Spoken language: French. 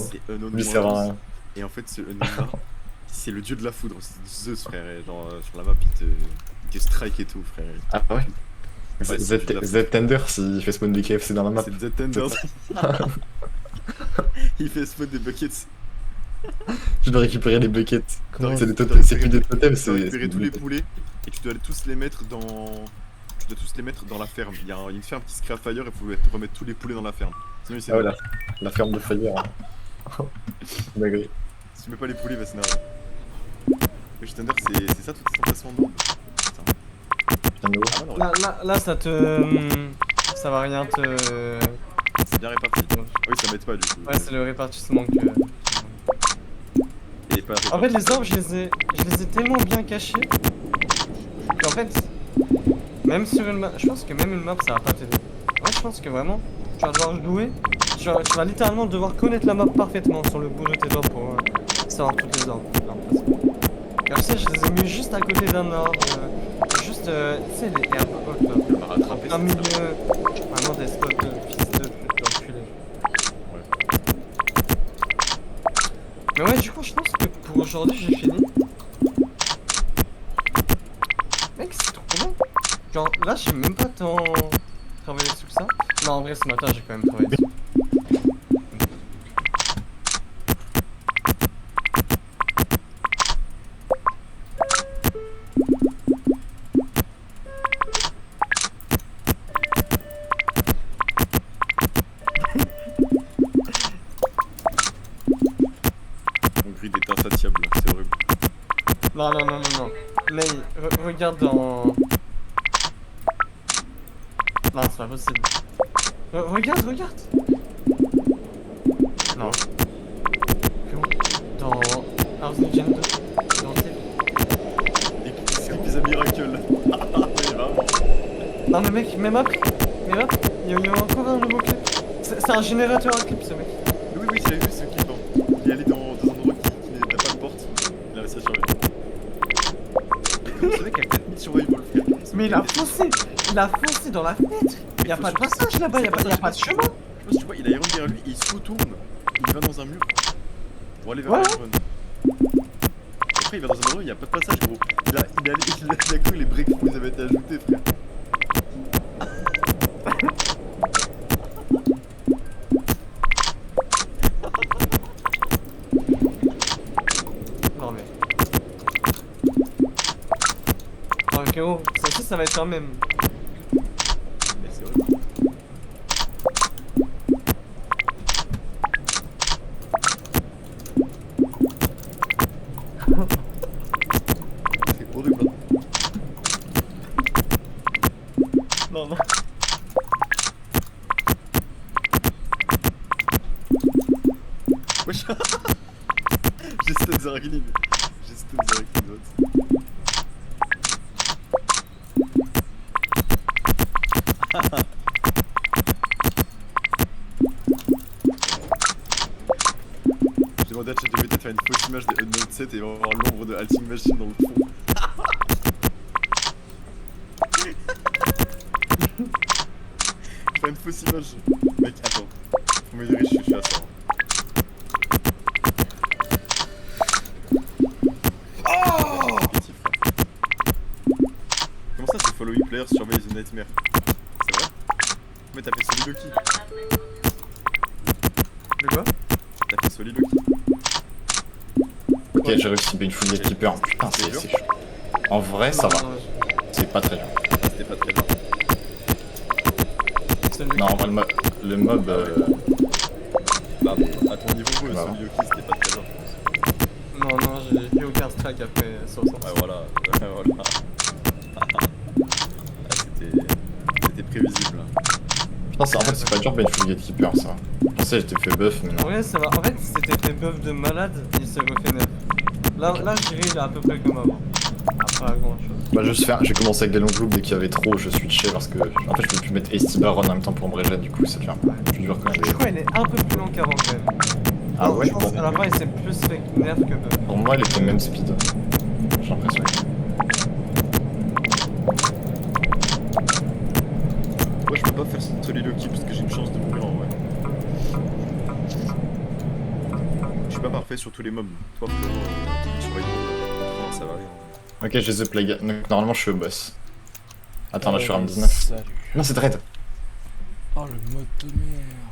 C'est Unknown Lui, c'est moins 12. rien. Et en fait, ce Unknown-là, c'est le dieu de la foudre. C'est Zeus, frère. Et genre, sur la map, il te strike et tout, frère. Ah ouais? Ouais, c'est le dieu de la foudre. Z-Tender, s'il fait spawn des KFC dans la map. C'est le Z-Tenders. Il fait spawn des buckets. Je dois récupérer les buckets. Non, C'est des tu dois totems, c'est plus récupérer des totems, Tu dois récupérer tous les buckets. poulets et tu dois tous les mettre dans. Tu dois tous les mettre dans la ferme. Il y a une ferme qui se crée à Fire et il faut remettre tous les poulets dans la ferme. Sinon il Ah ouais, s'énerve. la ferme de Fire. Hein. Dinguerie. Si tu mets pas les poulets, il va s'énerver. Le Thunder, c'est ça toutes les sensations de monde. Putain. Putain de ouf. Ah non, Là, ça te. Ça va rien te. c'est bien réparti. Oui, ça m'aide pas du coup. Ouais, c'est le répartissement que. Il est pas En fait, les arbres, je les ai tellement bien cachés qu'en fait, même sur une map, je pense que même une map, ça va pas t'aider. Ouais, je pense que vraiment, tu vas devoir jouer, tu vas littéralement devoir connaître la map parfaitement sur le bout de tes doigts pour savoir toutes les arbres. j'ai l'impression. Comme ça, je les ai mis juste à côté d'un arbre, juste, tu sais, les herbes hautes là, Il va rattraper un ça. milieu, vraiment des spots de fils de pute d'enculé. Mais ouais, du coup, je pense que pour aujourd'hui, j'ai fini. Mec, c'est trop bon. Genre, là, j'ai même pas tant travaillé sur ça. Non, en vrai, ce matin, j'ai quand même travaillé dessus. Mon grid est insatiable, c'est horrible. Non, non, non, non, non. Mais regarde dans. Non, c'est pas possible. Regarde. Non. Dans House Legend 2. Dans Et skip is a miracle. Ah, oui, vraiment. Non mais mec, même après, il y a encore un nouveau clip. C'est un générateur à clip ce mec. Oui, oui, j'avais vu ce clip. Hein. Il est allé dans un endroit qui n'a pas de porte. Il a réussi à survivre. Comment ce mec a 4000 survival, frère? Mais il a foncé dans la fenêtre. Il y a pas de passage là-bas, il y a pas de chemin. Je sais pas si tu vois, il a Iron derrière lui et il se retourne. Il va dans un mur pour aller vers Ouais, Iron. Après, il va dans un endroit où il n'y a pas de passage, gros. Il a cru que les breakthroughs ils avaient été ajoutés, frère. Non mais. Ok, oh, ça aussi ça va être un même. Mais c'est horrible. C'est horrible. Hein. Non, non. Wesh. J'ai stun Zaragline. What? J'ai demandé à ChatGPT de faire une fausse image de Unknown 7 et on va voir l'ombre de Halting Machine dans le fond. Faire une fausse image. Mec, attends. Faut m'aider, je suis à ça. Oh! Comment ça, c'est following players surveil the nightmare? C'est vrai? Mais t'as fait Soliloquy. De quoi? T'as fait Soliloquy. Ok, j'ai réussi une full gatekeeper. Putain, c'est chaud. En vrai, ça va. C'est pas très dur. C'était pas très bien. Non, en vrai, le mob. Bah bon, à ton niveau, Bah, Soliloquy c'était pas très bien, je pense. Non, non, j'ai eu aucun strike après 60. Ouais, voilà. Voilà. Ah, c'était prévisible. Putain, en fait, c'est pas dur, une full gatekeeper, ça. Je pensais que j'étais fait buff, mais non. Ouais, ça va. En fait, c'était des buffs de malade, il se refait neuf. Là, je dirais, il est à peu près comme avant. Pas grand chose. Bah, j'ai commencé avec des long loops, dès qu'il y avait trop, je switchais parce que. En fait, je peux plus mettre Hasty Baron en même temps pour me régénérer, du coup, ça devient plus dur quand Je même. crois qu'il est un peu plus long qu'avant quand même. Ah ouais, Je pense qu'à la fin, il s'est plus fait nerf que buff. Pour moi, il était même speed. J'ai l'impression. Moi, je peux pas faire Soliloquy parce que j'ai une chance de mourir en vrai. suis pas parfait sur tous les mobs. Toi, frérot, survival, ça va aller. Ok, j'ai The Plague. Donc normalement je suis au boss. Attends, là je suis round 19. Salut. Non, c'est Dread. Oh le mode de merde.